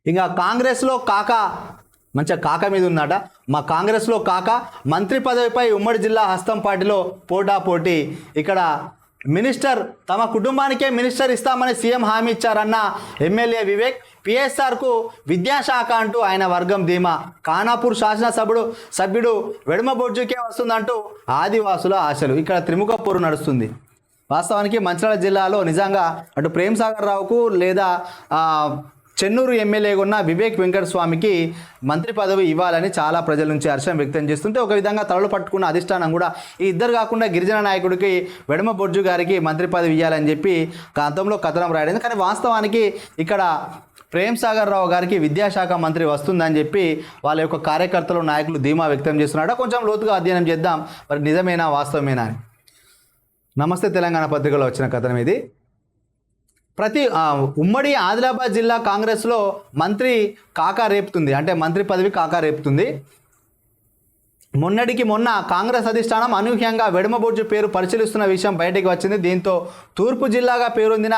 ఇంకా కాంగ్రెస్లో కాక మంచిగా కాక మీద ఉన్నాట. మా కాంగ్రెస్లో కాక మంత్రి పదవిపై ఉమ్మడి జిల్లా హస్తం పార్టీలో పోటాపోటీ. ఇక్కడ మినిస్టర్ తమ కుటుంబానికే మినిస్టర్ ఇస్తామని సీఎం హామీ ఇచ్చారన్న ఎమ్మెల్యే వివేక్. పిఎస్ఆర్కు విద్యాశాఖ అంటూ ఆయన వర్గం ధీమా. ఖానాపూర్ సభ్యుడు వెడమ బొడ్జుకే వస్తుందంటూ ఆదివాసుల ఆశలు. ఇక్కడ త్రిముఖ పోరు నడుస్తుంది. వాస్తవానికి మంచిర్యాల జిల్లాలో నిజంగా అటు ప్రేమ్ సాగర్ రావుకు లేదా చెన్నూరు ఎమ్మెల్యేగా ఉన్న వివేక్ వెంకటస్వామికి మంత్రి పదవి ఇవ్వాలని చాలా ప్రజల నుంచి హర్షం వ్యక్తం చేస్తుంటే, ఒక విధంగా తలలు పట్టుకున్న అధిష్టానం కూడా ఈ ఇద్దరు కాకుండా గిరిజన నాయకుడికి వెడమ బొడ్జు గారికి మంత్రి పదవి ఇవ్వాలని చెప్పి గతంలో కథనం రాయడం. కానీ వాస్తవానికి ఇక్కడ ప్రేమ్ సాగర్ రావు గారికి విద్యాశాఖ మంత్రి వస్తుందని చెప్పి వాళ్ళ యొక్క కార్యకర్తలు నాయకులు ధీమా వ్యక్తం చేస్తున్నాడు. కొంచెం లోతుగా అధ్యయనం చేద్దాం, మరి నిజమేనా వాస్తవమేనా అని. నమస్తే తెలంగాణ పత్రికలో వచ్చిన కథనం ఇది. ఉమ్మడి ఆదిలాబాద్ జిల్లా కాంగ్రెస్లో మంత్రి కాకా రేపుతుంది, అంటే మంత్రి పదవి కాకా రేపుతుంది. మొన్నటికి మొన్న కాంగ్రెస్ అధిష్టానం అనూహ్యంగా వెడమబొడ్జు పేరు పరిశీలిస్తున్న విషయం బయటకు వచ్చింది. దీంతో తూర్పు జిల్లాగా పేరొందిన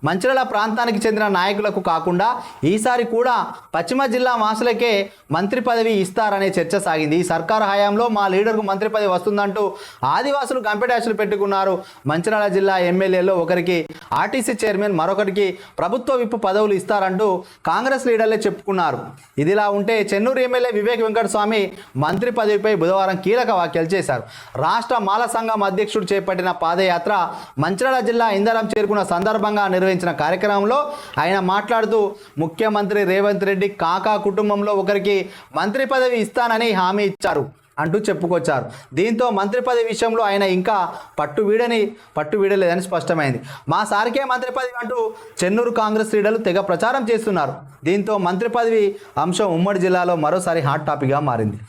మంచిర్యాల ప్రాంతానికి చెందిన నాయకులకు కాకుండా ఈసారి కూడా పశ్చిమ జిల్లా వాసులకే మంత్రి పదవి ఇస్తారనే చర్చ సాగింది. ఈ సర్కారు హయాంలో మా లీడర్కు మంత్రి పదవి వస్తుందంటూ ఆదివాసులు గంపెడాసులు పెట్టుకున్నారు. మంచిర్యాల జిల్లా ఎమ్మెల్యేలో ఒకరికి ఆర్టీసీ చైర్మన్, మరొకరికి ప్రభుత్వ విప్ పదవులు ఇస్తారంటూ కాంగ్రెస్ లీడర్లే చెప్పుకున్నారు. ఇదిలా ఉంటే చెన్నూరు ఎమ్మెల్యే వివేక్ వెంకటస్వామి మంత్రి పదవిపై బుధవారం కీలక వ్యాఖ్యలు చేశారు. రాష్ట్ర మాల సంఘం అధ్యక్షుడు చేపట్టిన పాదయాత్ర మంచిర్యాల జిల్లా ఇందరం చేరుకున్న సందర్భంగా నిర్వహించిన కార్యక్రమంలో ఆయన మాట్లాడుతూ, ముఖ్యమంత్రి రేవంత్ రెడ్డి కాకా కుటుంబంలో ఒకరికి మంత్రి పదవి ఇస్తానని హామీ ఇచ్చారు అంటూ చెప్పుకొచ్చారు. దీంతో మంత్రి పదవి విషయంలో ఆయన ఇంకా పట్టు వీడలేదని స్పష్టమైంది. మా సారికే మంత్రి పదవి అంటూ చెన్నూరు కాంగ్రెస్ లీడర్లు తెగ ప్రచారం చేస్తున్నారు. దీంతో మంత్రి పదవి అంశం ఉమ్మడి జిల్లాలో మరోసారి హాట్ టాపిక్గా మారింది.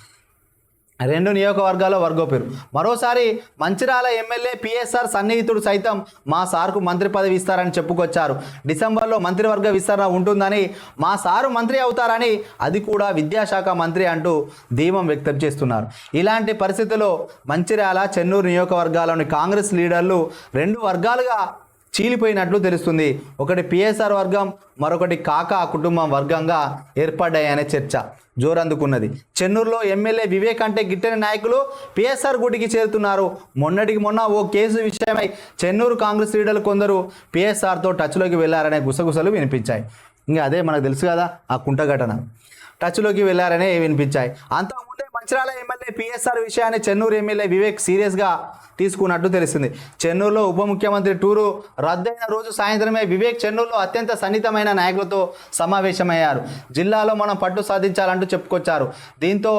రెండు నియోజకవర్గాల్లో వర్గోపేరు. మరోసారి మంచిర్యాల ఎమ్మెల్యే పిఎస్ఆర్ సన్నిహితుడు సైతం మా సార్కు మంత్రి పదవి ఇస్తారని చెప్పుకొచ్చారు. డిసెంబర్లో మంత్రివర్గ విస్తరణ ఉంటుందని, మా సారు మంత్రి అవుతారని, అది కూడా విద్యాశాఖ మంత్రి అంటూ ధీమం వ్యక్తం చేస్తున్నారు. ఇలాంటి పరిస్థితుల్లో మంచిర్యాల, చెన్నూరు నియోజకవర్గాల్లోని కాంగ్రెస్ లీడర్లు రెండు వర్గాలుగా చీలిపోయినట్లు తెలుస్తుంది. ఒకటి పిఎస్ఆర్ వర్గం, మరొకటి కాకా కుటుంబం వర్గంగా ఏర్పడ్డాయనే చర్చ జోరందుకున్నది. చెన్నూరులో ఎమ్మెల్యే వివేక్ అంటే గిట్టని నాయకులు పిఎస్ఆర్ గుడికి చేరుతున్నారు. మొన్నటికి మొన్న ఓ కేసు విషయమై చెన్నూరు కాంగ్రెస్ లీడర్లు కొందరు పిఎస్ఆర్తో టచ్లోకి వెళ్లారనే గుసగుసలు వినిపించాయి. ఇంకా అదే మనకు తెలుసు కదా, ఆ కుంట ఘటన టచ్లోకి వెళ్లారనే వినిపించాయి. అంతకుముందే మంచిర్యాల ఎమ్మెల్యే పిఎస్ఆర్ విషయాన్ని చెన్నూరు ఎమ్మెల్యే వివేక్ సీరియస్గా తీసుకున్నట్టు తెలిసింది. చెన్నూరులో ఉప ముఖ్యమంత్రి టూరు రద్దయిన రోజు సాయంత్రమే వివేక్ చెన్నూరులో అత్యంత సన్నిహితమైన నాయకులతో సమావేశమయ్యారు. జిల్లాలో మనం పట్టు సాధించాలంటూ చెప్పుకొచ్చారు. దీంతో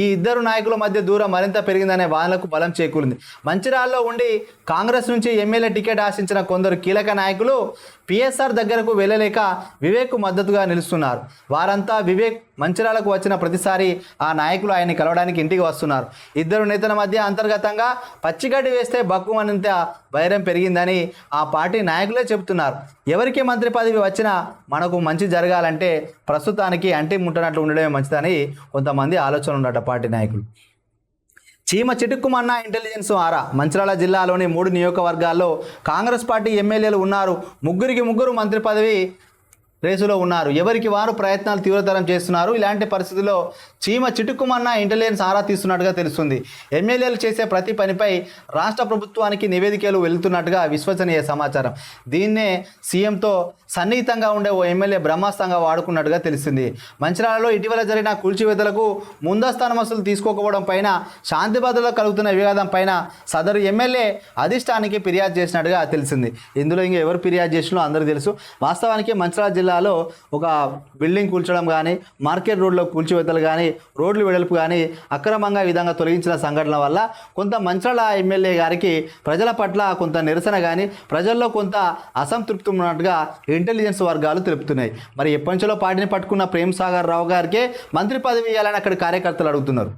ఈ ఇద్దరు నాయకుల మధ్య దూరం మరింత పెరిగిందనే వాదనలకు బలం చేకూరింది. మంచిర్యాలలో ఉండి కాంగ్రెస్ నుంచి ఎమ్మెల్యే టికెట్ ఆశించిన కొందరు కీలక నాయకులు పిఎస్ఆర్ దగ్గరకు వెళ్ళలేక వివేక్కు మద్దతుగా నిలుస్తున్నారు. వారంతా వివేక్ మంచిర్యాలకు వచ్చిన ప్రతిసారి ఆ నాయకులు ఆయన్ని కలవడానికి ఇంటికి వస్తున్నారు. ఇద్దరు నేతల మధ్య అంతర్గతంగా పచ్చిగడ్డి వేస్తే బక్కుమనంత వైరం పెరిగిందని ఆ పార్టీ నాయకులే చెబుతున్నారు. ఎవరికి మంత్రి పదవి వచ్చినా మనకు మంచి జరగాలంటే ప్రస్తుతానికి అంటి ముట్టనట్లు ఉండడమే మంచిదని కొంతమంది ఆలోచన ఉండట పార్టీ నాయకులు. చీమ చిటుక్కుమన్న ఇంటెలిజెన్స్ ఆరా. మంచిర్యాల జిల్లాలోని 3 నియోజకవర్గాల్లో కాంగ్రెస్ పార్టీ ఎమ్మెల్యేలు ఉన్నారు. ముగ్గురు మంత్రి పదవి రేసులో ఉన్నారు. ఎవరికి వారు ప్రయత్నాలు తీవ్రతరం చేస్తున్నారు. ఇలాంటి పరిస్థితుల్లో చీమ చిటుక్కుమన్న ఇంటెలిజెన్స్ ఆరా తీస్తున్నట్టుగా తెలుస్తుంది. ఎమ్మెల్యేలు చేసే ప్రతి పనిపై రాష్ట్ర ప్రభుత్వానికి నివేదికలు వెళ్తున్నట్టుగా విశ్వసనీయ సమాచారం. దీన్నే సీఎంతో సన్నిహితంగా ఉండే ఓ ఎమ్మెల్యే బ్రహ్మాస్త్రంగా వాడుకున్నట్టుగా తెలిసింది. మంచిర్యాలలో ఇటీవల జరిగిన కూల్చివేతలకు ముందస్తు అనుమతులు తీసుకోకపోవడం పైన, శాంతి భద్రతలు కలుగుతున్న వివాదం పైన సదరు ఎమ్మెల్యే అధిష్టానికి ఫిర్యాదు చేసినట్టుగా తెలిసింది. ఇందులో ఇంకా ఎవరు ఫిర్యాదు చేసినో అందరికీ తెలుసు. వాస్తవానికి మంచిర్యాల జిల్లాలో ఒక బిల్డింగ్ కూల్చడం కానీ, మార్కెట్ రోడ్లో కూల్చివేతలు కానీ, రోడ్లు వెడల్పు కానీ అక్రమంగా ఈ విధంగా తొలగించిన సంఘటనల వల్ల కొంత మంచిర్యాల ఎమ్మెల్యే గారికి ప్రజల పట్ల కొంత నిరసన కానీ, ప్రజల్లో కొంత అసంతృప్తి ఉన్నట్టుగా ఇంటెలిజెన్స్ వర్గాలు తెలుపుతున్నాయి. మరి ఎప్పటి నుంచో పార్టీని పట్టుకున్న ప్రేమ్ సాగర్ రావు గారికే మంత్రి పదవి ఇవ్వాలని అక్కడ కార్యకర్తలు అడుగుతున్నారు.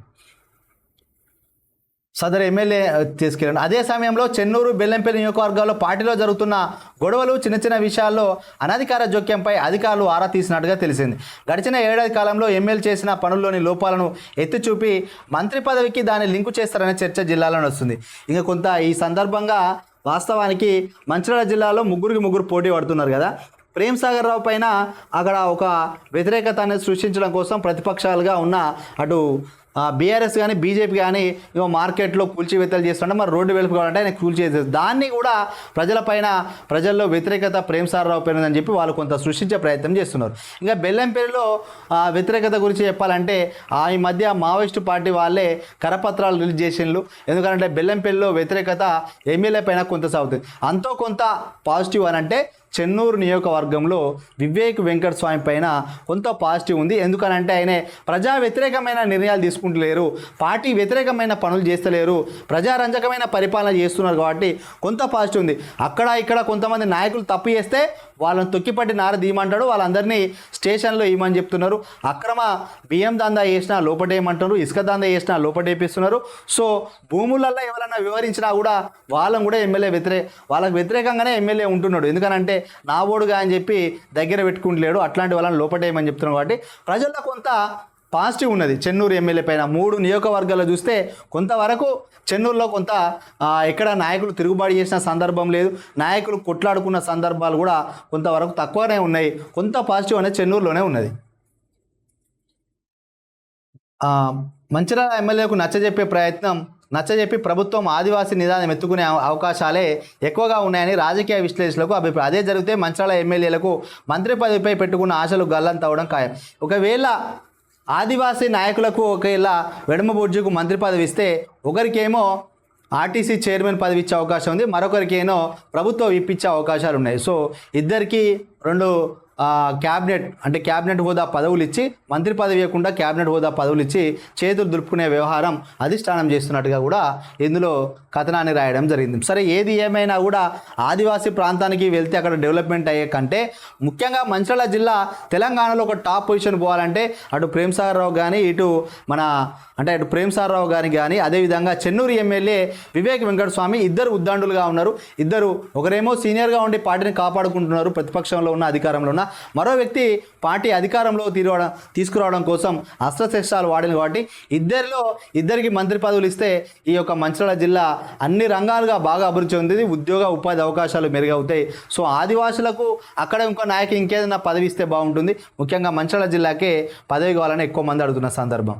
సదరు ఎమ్మెల్యే తీసుకెళ్ళండి. అదే సమయంలో చెన్నూరు, బెల్లంపల్లి నియోజకవర్గాల్లో పార్టీలో జరుగుతున్న గొడవలు, చిన్న విషయాల్లో అనధికార జోక్యంపై అధికారులు ఆరా తీసినట్టుగా తెలిసింది. గడిచిన ఏడాది కాలంలో ఎమ్మెల్యే చేసిన పనుల్లోని లోపాలను ఎత్తి చూపి మంత్రి పదవికి దాన్ని లింకు చేస్తారనే చర్చ జిల్లాలో వస్తుంది. ఇంకా కొంత ఈ సందర్భంగా వాస్తవానికి మంచిర్యాల జిల్లాలో ముగ్గురు పోటీ పడుతున్నారు కదా. ప్రేమ్ సాగర్ రావు పైన అక్కడ ఒక వ్యతిరేకత అనేది సృష్టించడం కోసం ప్రతిపక్షాలుగా ఉన్న అటు బీఆర్ఎస్ కానీ బీజేపీ కానీ ఇవో మార్కెట్లో కూల్చివేతలు చేస్తుంటే మరి రోడ్డు వెలుపు కావాలంటే ఆయన కూల్చేసేది దాన్ని కూడా ప్రజల్లో వ్యతిరేకత ప్రేమ్ సాగర్ రావు పైన అని చెప్పి వాళ్ళు కొంత సృష్టించే ప్రయత్నం చేస్తున్నారు. ఇంకా బెల్లంపల్లిలో వ్యతిరేకత గురించి చెప్పాలంటే ఈ మధ్య మావోయిస్టు పార్టీ వాళ్ళే కరపత్రాలు రిలీజ్ చేసిండ్రు. ఎందుకంటే బెల్లంపల్లిలో వ్యతిరేకత ఎమ్మెల్యే పైన కొంత సాగుతుంది. అంతో కొంత పాజిటివ్ అని అంటే చెన్నూరు నియోజకవర్గంలో వివేక్ వెంకట స్వామి పైన కొంత పాజిటివ్ ఉంది. ఎందుకనంటే ఆయన ప్రజా వ్యతిరేకమైన నిర్ణయాలు తీసుకుంటలేరు, పార్టీ వ్యతిరేకమైన పనులు చేస్తలేరు, ప్రజారంజకమైన పరిపాలన చేస్తున్నారు కాబట్టి కొంత పాజిటివ్ ఉంది. అక్కడ ఇక్కడ కొంతమంది నాయకులు తప్పు చేస్తే వాళ్ళని తొక్కిపట్టి నార దీయమంటాడు, వాళ్ళందరినీ స్టేషన్లో ఇవ్వమని చెప్తున్నారు. అక్రమ బియ్యం దందా చేసినా లోపటేయమంటారు, ఇసుక దందా చేసినా లోపటేపిస్తున్నారు. సో భూములలో ఎవరైనా వివరించినా కూడా వాళ్ళని కూడా వాళ్ళకు వ్యతిరేకంగానే ఎమ్మెల్యే ఉంటున్నాడు. ఎందుకనంటే నా ఓడుగా అని చెప్పి దగ్గర పెట్టుకుంటలేడు, అట్లాంటి వాళ్ళని లోపటేయమని చెప్తున్నాడు. కాబట్టి ప్రజల్లో కొంత పాజిటివ్ ఉన్నది చెన్నూరు ఎమ్మెల్యే పైన. 3 నియోజకవర్గాల్లో చూస్తే కొంతవరకు చెన్నూరులో కొంత ఎక్కడ నాయకులు తిరుగుబాటు చేసిన సందర్భం లేదు, నాయకులు కొట్లాడుకున్న సందర్భాలు కూడా కొంతవరకు తక్కువనే ఉన్నాయి. కొంత పాజిటివ్ అనేది చెన్నూరులోనే ఉన్నది. మంచిర్యాల ఎమ్మెల్యేకు నచ్చజెప్పి ప్రభుత్వం ఆదివాసీ నిదానం ఎత్తుకునే అవకాశాలే ఎక్కువగా ఉన్నాయని రాజకీయ విశ్లేషకులకు అభిప్రాయం. అదే జరిగితే మంచిర్యాల ఎమ్మెల్యేలకు మంత్రి పదవిపై పెట్టుకున్న ఆశలు గల్లంతవడం ఖాయం. ఒకవేళ ఆదివాసీ నాయకులకు ఒకవేళ వెడమబొడ్జుకు మంత్రి పదవి ఇస్తే ఒకరికేమో ఆర్టీసీ చైర్మన్ పదవి ఇచ్చే అవకాశం ఉంది, మరొకరికేమో ప్రభుత్వం ఇప్పించే అవకాశాలు ఉన్నాయి. సో ఇద్దరికి 2 క్యాబినెట్ హోదా పదవులు ఇచ్చి, మంత్రి పదవి ఇవ్వకుండా క్యాబినెట్ హోదా పదవులు ఇచ్చి చేతులు దులుపుకునే వ్యవహారం అధిష్టానం చేస్తున్నట్టుగా కూడా ఇందులో కథనాన్ని రాయడం జరిగింది. సరే, ఏది ఏమైనా కూడా ఆదివాసీ ప్రాంతానికి వెళ్తే అక్కడ డెవలప్మెంట్ అయ్యే కంటే ముఖ్యంగా మంచిర్యాల జిల్లా తెలంగాణలో ఒక టాప్ పొజిషన్ పోవాలంటే అటు ప్రేమ్ సాగర్ రావు కానీ అటు ప్రేమ్ సాగర్ రావు గారికి కానీ అదేవిధంగా చెన్నూరు ఎమ్మెల్యే వివేక్ వెంకటస్వామి ఇద్దరు ఉద్దండులుగా ఉన్నారు. ఒకరేమో సీనియర్గా ఉండి పార్టీని కాపాడుకుంటున్నారు, ప్రతిపక్షంలో ఉన్న అధికారంలో ఉన్న మరో వ్యక్తి పార్టీ అధికారంలో తీసుకురావడం కోసం అస్త్రశస్త్రాలు వాడిన కాబట్టి ఇద్దరికి మంత్రి పదవులు ఇస్తే ఈ యొక్క మంచిర్యాల జిల్లా అన్ని రంగాలుగా బాగా అభివృద్ధి చెందుతుంది, ఉపాధి అవకాశాలు మెరుగవుతాయి. సో ఆదివాసులకు అక్కడ ఇంకో నాయకు ఇంకేదైనా పదవి ఇస్తే బాగుంటుంది. ముఖ్యంగా మంచిర్యాల జిల్లాకే పదవి కావాలని ఎక్కువ మంది అడుగుతున్న సందర్భం.